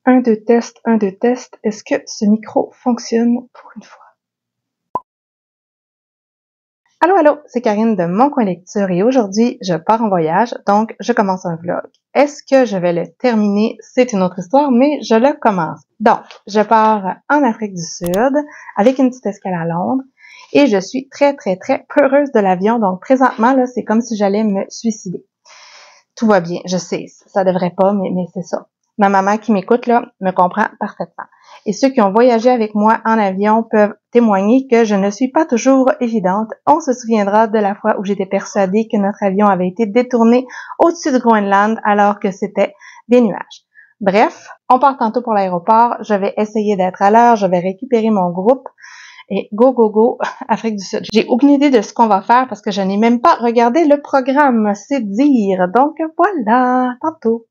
Un, deux, test, un, deux, test. Est-ce que ce micro fonctionne pour une fois? Allô, allô, c'est Karine de Mon Coin Lecture et aujourd'hui, je pars en voyage, donc je commence un vlog. Est-ce que je vais le terminer? C'est une autre histoire, mais je le commence. Donc, je pars en Afrique du Sud avec une petite escale à Londres et je suis très peureuse de l'avion. Donc, présentement, là, c'est comme si j'allais me suicider. Tout va bien, je sais, ça devrait pas, mais c'est ça. Ma maman qui m'écoute, là, me comprend parfaitement. Et ceux qui ont voyagé avec moi en avion peuvent témoigner que je ne suis pas toujours évidente. On se souviendra de la fois où j'étais persuadée que notre avion avait été détourné au-dessus de Groenland alors que c'était des nuages. Bref, on part tantôt pour l'aéroport. Je vais essayer d'être à l'heure. Je vais récupérer mon groupe. Et go, Afrique du Sud. J'ai aucune idée de ce qu'on va faire parce que je n'ai même pas regardé le programme, c'est dire. Donc voilà, tantôt.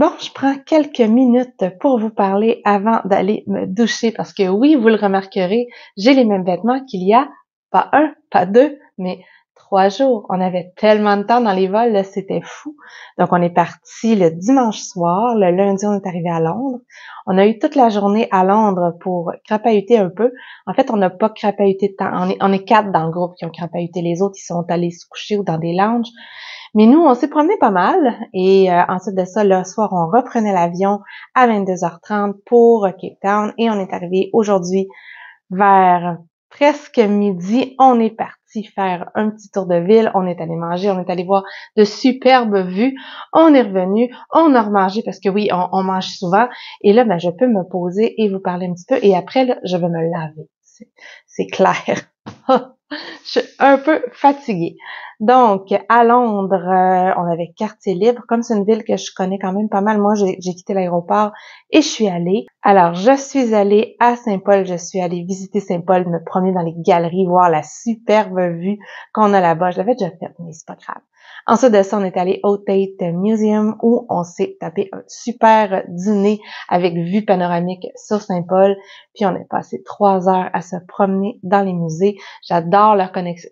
Bon, je prends quelques minutes pour vous parler avant d'aller me doucher parce que oui, vous le remarquerez, j'ai les mêmes vêtements qu'il y a pas un, pas deux, mais 3 jours. On avait tellement de temps dans les vols, là, c'était fou. Donc, on est parti le dimanche soir. Le lundi, on est arrivé à Londres. On a eu toute la journée à Londres pour crapahuter un peu. En fait, on n'a pas crapahuté de temps. On est 4 dans le groupe qui ont crapahuté. Les autres, ils sont allés se coucher ou dans des lounges. Mais nous, on s'est promené pas mal. Et ensuite de ça, le soir, on reprenait l'avion à 22h30 pour Cape Town. Et on est arrivé aujourd'hui vers presque midi. On est parti faire un petit tour de ville. On est allé manger. On est allé voir de superbes vues. On est revenu. On a remangé parce que oui, on mange souvent. Et là, ben, je peux me poser et vous parler un petit peu. Et après, là, je vais me laver. C'est clair. Je suis un peu fatiguée. Donc, à Londres, on avait quartier libre. Comme c'est une ville que je connais quand même pas mal, moi, j'ai quitté l'aéroport et je suis allée. Alors, je suis allée à Saint-Paul. Je suis allée visiter Saint-Paul, me promener dans les galeries, voir la superbe vue qu'on a là-bas. Je l'avais déjà faite, mais c'est pas grave. Ensuite de ça, on est allé au Tate Museum où on s'est tapé un super dîner avec vue panoramique sur Saint-Paul. Puis on est passé 3 heures à se promener dans les musées. J'adore leur connexion.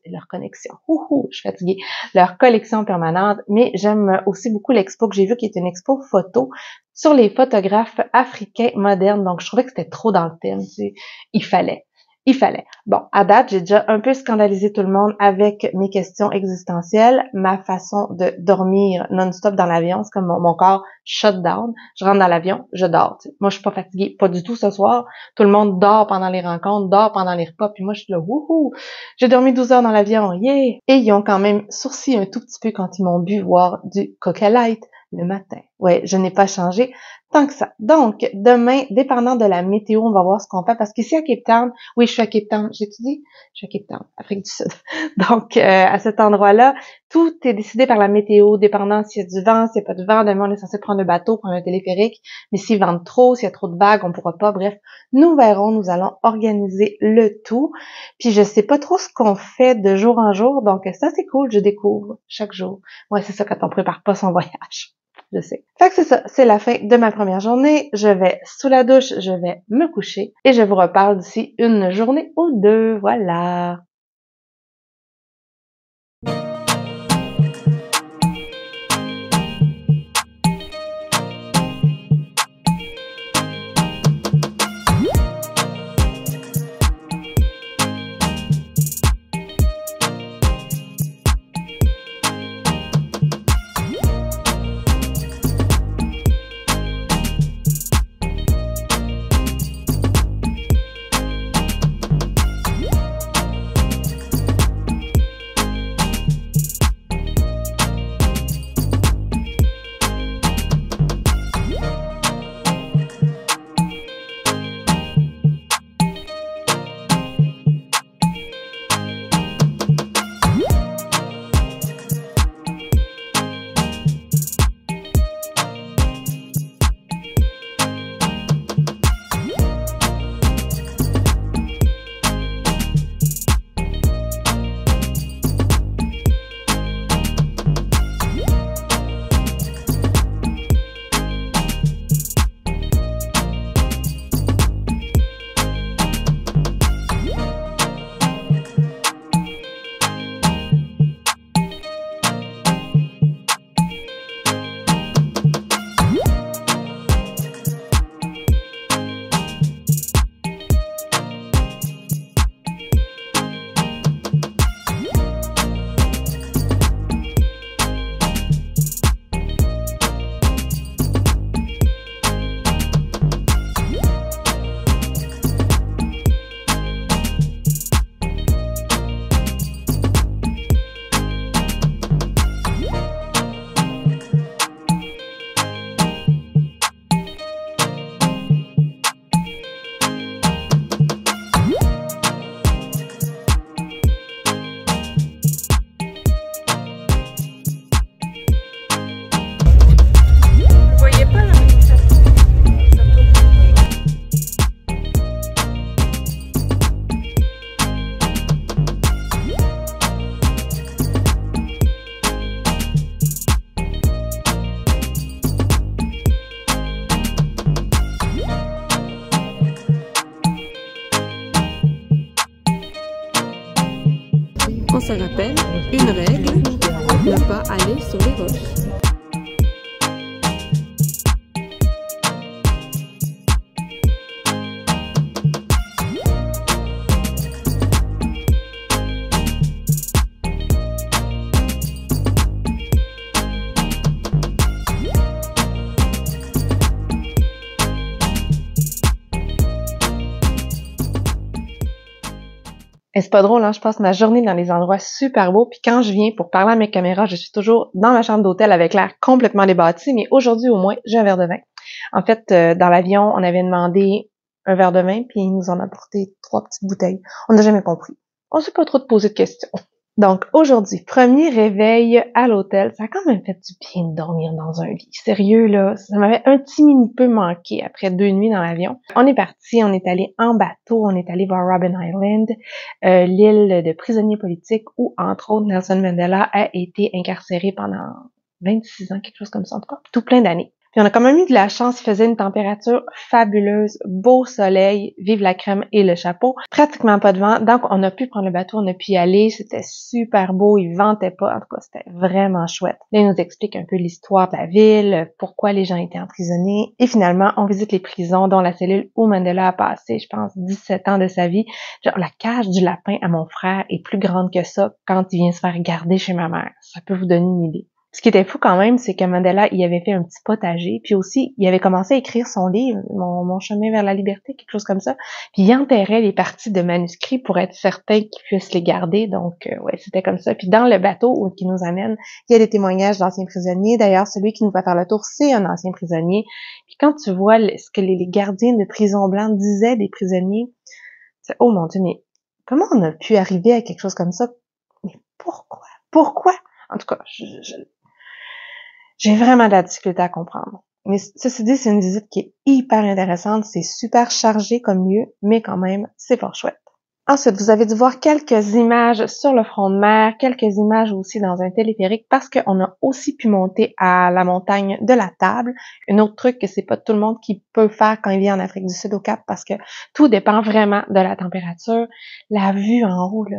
Je suis fatiguée. Leur collection permanente. Mais j'aime aussi beaucoup l'expo que j'ai vue, qui est une expo photo sur les photographes africains modernes. Donc, je trouvais que c'était trop dans le thème. Il fallait. Bon, à date, j'ai déjà un peu scandalisé tout le monde avec mes questions existentielles, ma façon de dormir non-stop dans l'avion. C'est comme mon corps shut down. Je rentre dans l'avion, je dors. T'sais. Moi, je suis pas fatiguée, pas du tout ce soir. Tout le monde dort pendant les rencontres, dort pendant les repas, puis moi, je suis là, wouhou! J'ai dormi 12 heures dans l'avion, yeah! Et ils ont quand même sourcillé un tout petit peu quand ils m'ont bu voir du Coca Light le matin. Ouais, je n'ai pas changé tant que ça. Donc, demain, dépendant de la météo, on va voir ce qu'on fait. Parce qu'ici à Cape Town, oui, je suis à Cape Town, j'ai-tu dit? Je suis à Cape Town, Afrique du Sud. Donc, à cet endroit-là, tout est décidé par la météo, dépendant s'il y a du vent, s'il n'y a pas de vent. Demain, on est censé prendre un bateau, prendre un téléphérique. Mais s'il vente trop, s'il y a trop de vagues, on pourra pas. Bref, nous verrons, nous allons organiser le tout. Puis, je sais pas trop ce qu'on fait de jour en jour. Donc, ça, c'est cool, je découvre chaque jour. Ouais, c'est ça quand on prépare pas son voyage. Je sais. Fait que c'est ça, c'est la fin de ma première journée. Je vais sous la douche, je vais me coucher et je vous reparle d'ici une journée ou deux. Voilà. Une règle, ne pas aller sur les roches. Et c'est pas drôle, hein? Je passe ma journée dans des endroits super beaux, puis quand je viens pour parler à mes caméras, je suis toujours dans ma chambre d'hôtel avec l'air complètement débâti, mais aujourd'hui au moins, j'ai un verre de vin. En fait, dans l'avion, on avait demandé un verre de vin, puis ils nous en ont apporté 3 petites bouteilles. On n'a jamais compris. On s'est pas trop posé de questions. Donc aujourd'hui, premier réveil à l'hôtel, ça a quand même fait du bien de dormir dans un lit. Sérieux là, ça m'avait un petit mini peu manqué après 2 nuits dans l'avion. On est parti, on est allé en bateau, on est allé voir Robben Island, l'île de prisonniers politiques où entre autres Nelson Mandela a été incarcéré pendant 26 ans, quelque chose comme ça, en tout cas, tout plein d'années. Puis on a quand même eu de la chance, il faisait une température fabuleuse, beau soleil, vive la crème et le chapeau, pratiquement pas de vent, donc on a pu prendre le bateau, on a pu y aller, c'était super beau, il ventait pas, en tout cas c'était vraiment chouette. Là, il nous explique un peu l'histoire de la ville, pourquoi les gens étaient emprisonnés, et finalement on visite les prisons, dont la cellule où Mandela a passé, je pense, 17 ans de sa vie. Genre, la cage du lapin à mon frère est plus grande que ça quand il vient se faire garder chez ma mère, ça peut vous donner une idée. Ce qui était fou quand même, c'est que Mandela, il avait fait un petit potager, puis aussi, il avait commencé à écrire son livre, Mon chemin vers la liberté, quelque chose comme ça, puis il enterrait les parties de manuscrits pour être certain qu'il puisse les garder, donc ouais, c'était comme ça. Puis dans le bateau qui nous amène, il y a des témoignages d'anciens prisonniers, d'ailleurs, celui qui nous va faire le tour, c'est un ancien prisonnier, puis quand tu vois ce que les gardiens de prison blanc disaient des prisonniers, c'est, oh mon Dieu, mais comment on a pu arriver à quelque chose comme ça? Mais pourquoi? Pourquoi? En tout cas, j'ai vraiment de la difficulté à comprendre. Mais ceci dit, c'est une visite qui est hyper intéressante, c'est super chargé comme lieu, mais quand même, c'est fort chouette. Ensuite, vous avez dû voir quelques images sur le front de mer, quelques images aussi dans un téléphérique, parce qu'on a aussi pu monter à la montagne de la Table. Un autre truc que c'est pas tout le monde qui peut faire quand il vient en Afrique du Sud au Cap, parce que tout dépend vraiment de la température. La vue en haut, là,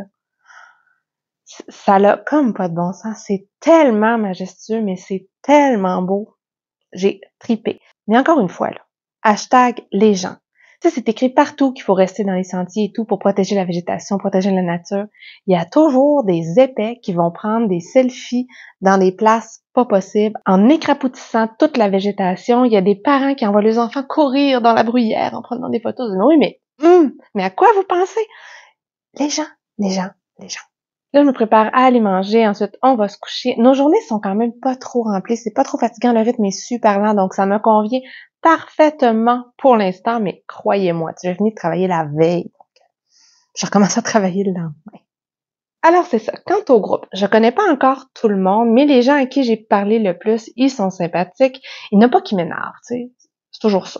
ça n'a comme pas de bon sens. C'est tellement majestueux, mais c'est tellement beau. J'ai tripé. Mais encore une fois, là, hashtag les gens. Tu sais, c'est écrit partout qu'il faut rester dans les sentiers et tout pour protéger la végétation, protéger la nature. Il y a toujours des épais qui vont prendre des selfies dans des places pas possibles en écrapoutissant toute la végétation. Il y a des parents qui envoient leurs enfants courir dans la bruyère en prenant des photos. Oui, mais à quoi vous pensez? Les gens, les gens, les gens. Là, je me prépare à aller manger. Ensuite, on va se coucher. Nos journées sont quand même pas trop remplies. C'est pas trop fatigant. Le rythme est super lent. Donc, ça me convient parfaitement pour l'instant. Mais croyez-moi, je vais venir travailler la veille. Donc, je recommence à travailler le lendemain. Alors, c'est ça. Quant au groupe, je connais pas encore tout le monde, mais les gens à qui j'ai parlé le plus, ils sont sympathiques. Il n'y en a pas qui m'énervent, tu sais. C'est toujours ça.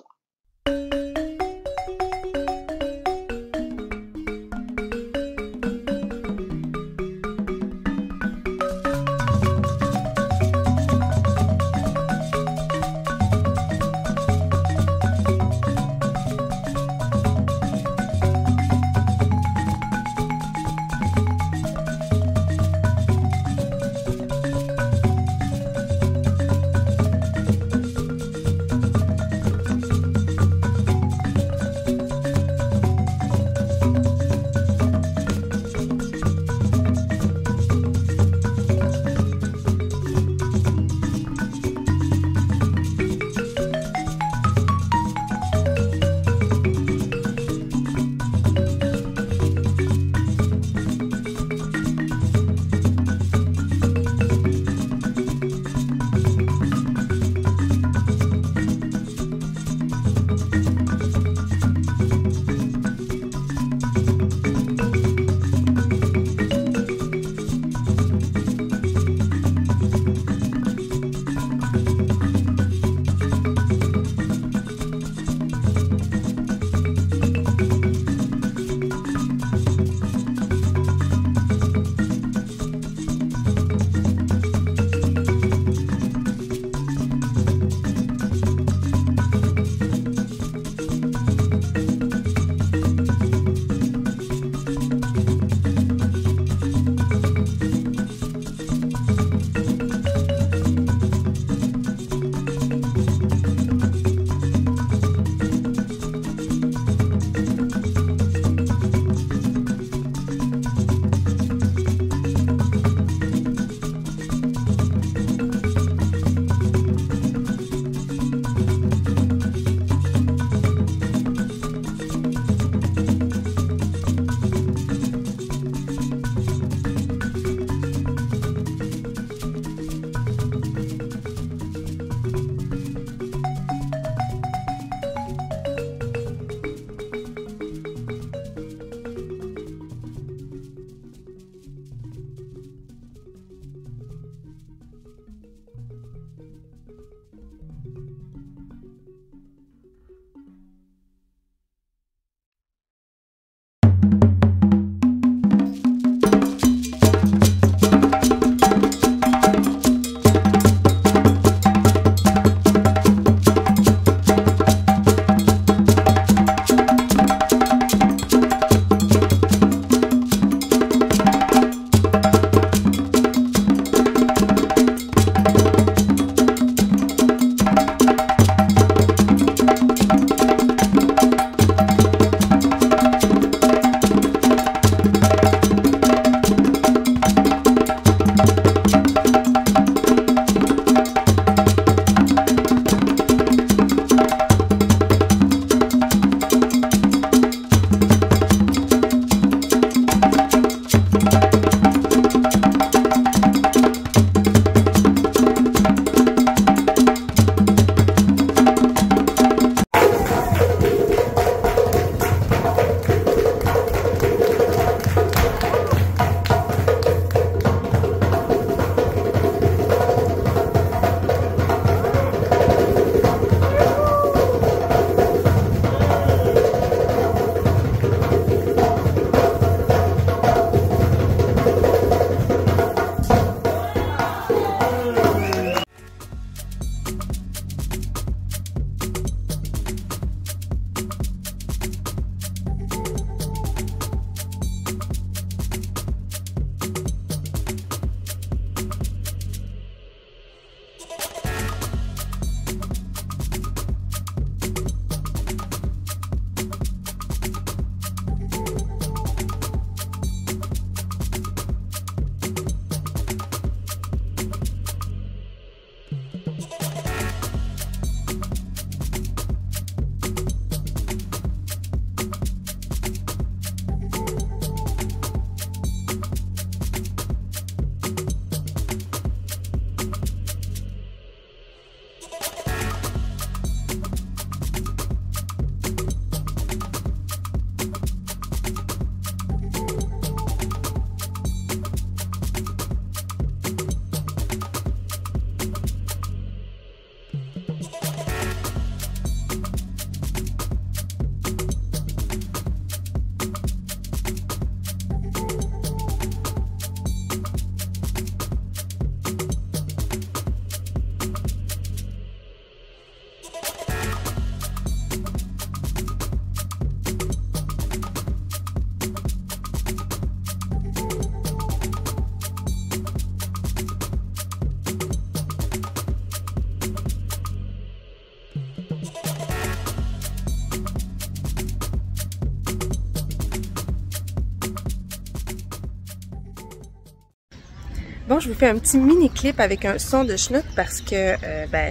Bon, je vous fais un petit mini-clip avec un son de chenoute parce que,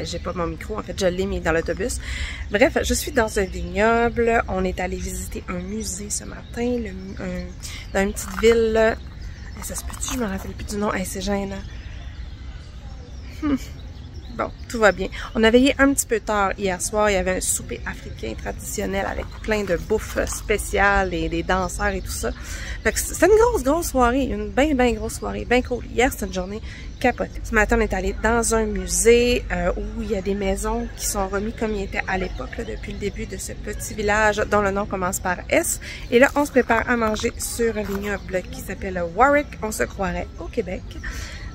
j'ai pas mon micro. En fait, je l'ai mis dans l'autobus. Bref, je suis dans un vignoble. On est allé visiter un musée ce matin, dans une petite ville. Ça se peut-tu? Je me rappelle plus du nom. C'est gênant. Bon, tout va bien. On a veillé un petit peu tard hier soir. Il y avait un souper africain traditionnel avec plein de bouffe spéciale et des danseurs et tout ça. Fait que c'était une grosse soirée. Une bien grosse soirée. Bien cool. Hier, c'était une journée capotée. Ce matin, on est allé dans un musée où il y a des maisons qui sont remises comme ils étaient à l'époque, depuis le début de ce petit village dont le nom commence par S. Et là, on se prépare à manger sur un vignoble qui s'appelle Warwick. On se croirait au Québec.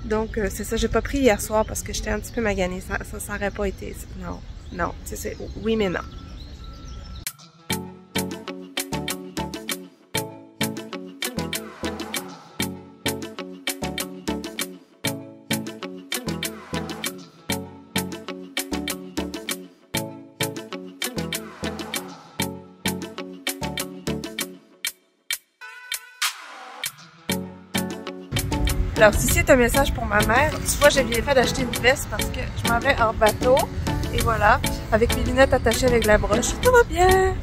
Donc, c'est ça, j'ai pas pris hier soir parce que j'étais un petit peu maganée. Ça aurait pas été... Non, c'est oui, mais non. Alors, si c'est un message pour ma mère, tu vois, j'ai bien fait d'acheter une veste parce que je m'en vais en bateau. Et voilà, avec mes lunettes attachées avec la broche, tout va bien!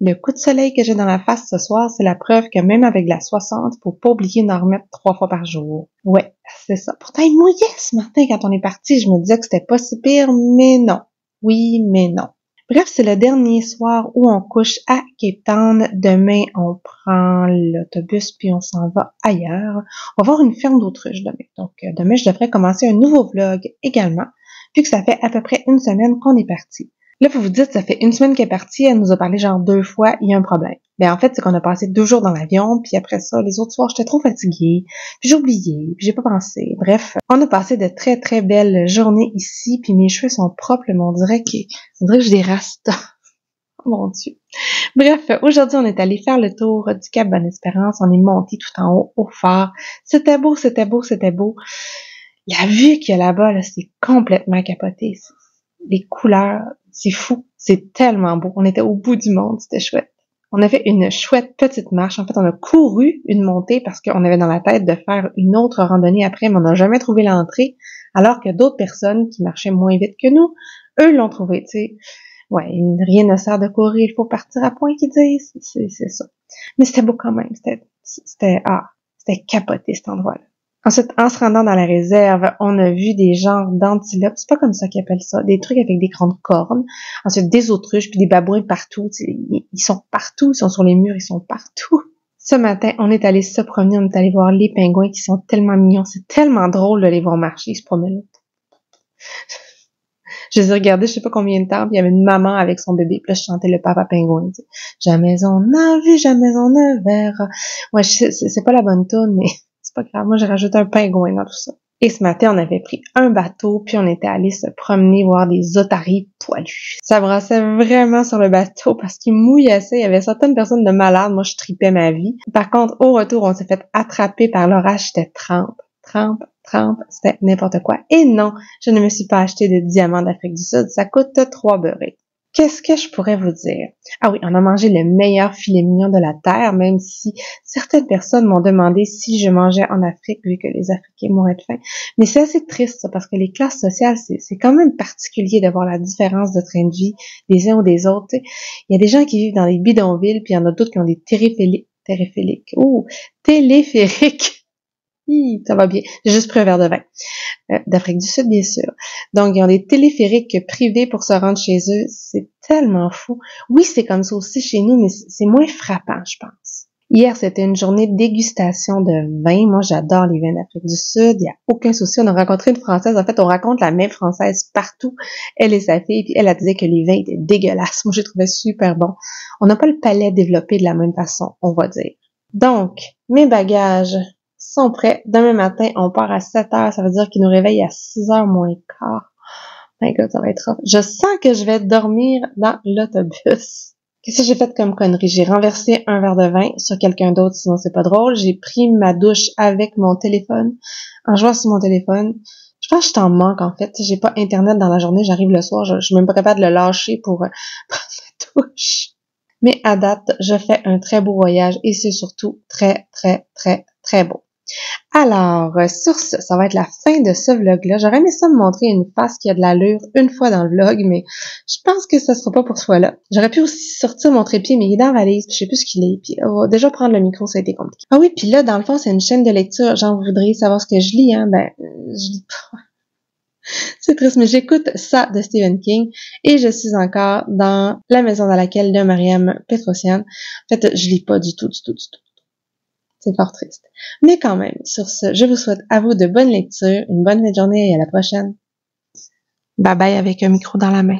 Le coup de soleil que j'ai dans la face ce soir, c'est la preuve que même avec la 60, faut pas oublier d'en remettre 3 fois par jour. Ouais, c'est ça. Pourtant, il mouillait ce matin quand on est parti. Je me disais que c'était pas si pire, mais non. Oui, mais non. Bref, c'est le dernier soir où on couche à Cape Town. Demain, on prend l'autobus puis on s'en va ailleurs. On va voir une ferme d'autruche demain. Donc, demain, je devrais commencer un nouveau vlog également, vu que ça fait à peu près une semaine qu'on est parti. Là, vous vous dites, ça fait une semaine qu'elle est partie, elle nous a parlé genre 2 fois, il y a un problème. Ben en fait, c'est qu'on a passé 2 jours dans l'avion, puis après ça, les autres soirs, j'étais trop fatiguée, puis j'ai oublié, puis j'ai pas pensé. Bref, on a passé de très, très belles journées ici, puis mes cheveux sont propres, mais on dirait que j'ai des rastas. Oh mon Dieu. Bref, aujourd'hui, on est allé faire le tour du Cap Bonne-Espérance. On est monté tout en haut, au phare. C'était beau, c'était beau, c'était beau. La vue qu'il y a là-bas, là, c'est complètement capoté. Les couleurs, c'est fou. C'est tellement beau. On était au bout du monde, c'était chouette. On a fait une chouette petite marche. En fait, on a couru une montée parce qu'on avait dans la tête de faire une autre randonnée après, mais on n'a jamais trouvé l'entrée, alors que d'autres personnes qui marchaient moins vite que nous, eux l'ont trouvé, tu sais. Ouais, rien ne sert de courir, il faut partir à point qu'ils disent. C'est ça. Mais c'était beau quand même. C'était capoté cet endroit-là. Ensuite, en se rendant dans la réserve, on a vu des genres d'antilopes. C'est pas comme ça qu'ils appellent ça. Des trucs avec des grandes cornes. Ensuite, des autruches, puis des babouins partout. Ils sont partout. Ils sont sur les murs. Ils sont partout. Ce matin, on est allé se promener. On est allé voir les pingouins qui sont tellement mignons. C'est tellement drôle de les voir marcher. Ils se promènent là. Je les ai regardés, je sais pas combien de temps, puis il y avait une maman avec son bébé, puis là, je chantais le papa pingouin, tu sais. Jamais on a vu, jamais on ne verra. Ouais, c'est pas la bonne toune, mais c'est pas grave. Moi, j'ai rajouté un pingouin dans tout ça. Et ce matin, on avait pris un bateau, puis on était allé se promener, voir des otaries poilus. Ça brassait vraiment sur le bateau parce qu'il mouillassait. Il y avait certaines personnes de malades. Moi, je tripais ma vie. Par contre, au retour, on s'est fait attraper par l'orage. J'étais trempe, c'était n'importe quoi. Et non, je ne me suis pas acheté de diamants d'Afrique du Sud. Ça coûte 3 beurrés. Qu'est-ce que je pourrais vous dire? Ah oui, on a mangé le meilleur filet mignon de la terre, même si certaines personnes m'ont demandé si je mangeais en Afrique, vu que les Africains mouraient de faim. Mais c'est assez triste, ça, parce que les classes sociales, c'est quand même particulier de voir la différence de train de vie des uns ou des autres. T'sais. Il y a des gens qui vivent dans des bidonvilles, puis il y en a d'autres qui ont des téléphériques. Ça va bien. J'ai juste pris un verre de vin. D'Afrique du Sud, bien sûr. Donc, ils ont des téléphériques privés pour se rendre chez eux. C'est tellement fou. Oui, c'est comme ça aussi chez nous, mais c'est moins frappant, je pense. Hier, c'était une journée de dégustation de vin. Moi, j'adore les vins d'Afrique du Sud. Il n'y a aucun souci. On a rencontré une Française. En fait, on raconte la même Française partout. Elle et sa fille. Puis elle disait que les vins étaient dégueulasses. Moi, j'ai trouvé super bon. On n'a pas le palais développé de la même façon, on va dire. Donc, mes bagages sont prêts. Demain matin, on part à 7 heures. Ça veut dire qu'ils nous réveillent à 6 heures moins quart. My God, ça va être rough. Je sens que je vais dormir dans l'autobus. Qu'est-ce que j'ai fait comme connerie? J'ai renversé un verre de vin sur quelqu'un d'autre, sinon c'est pas drôle. J'ai pris ma douche avec mon téléphone, en jouant sur mon téléphone. Je pense que je t'en manque, en fait. J'ai pas Internet dans la journée. J'arrive le soir. Je suis même pas capable de le lâcher pour prendre ma douche. Mais à date, je fais un très beau voyage et c'est surtout très, très, très, très beau. Alors, sur ce, ça va être la fin de ce vlog-là. J'aurais aimé ça me montrer une face qui a de l'allure une fois dans le vlog, mais je pense que ça sera pas pour ce fois-là. J'aurais pu aussi sortir mon trépied, mais il est dans la valise, puis je sais plus ce qu'il est, puis déjà prendre le micro, ça a été compliqué. Ah oui, puis là, dans le fond, c'est une chaîne de lecture. Genre, vous voudriez savoir ce que je lis, hein? Ben, je lis pas. C'est triste, mais j'écoute ça de Stephen King et je suis encore dans La maison dans laquelle de Mariam Petrosian. En fait, je lis pas du tout. C'est fort triste. Mais quand même, sur ce, je vous souhaite à vous de bonnes lectures, une bonne fin de journée et à la prochaine. Bye bye avec un micro dans la main.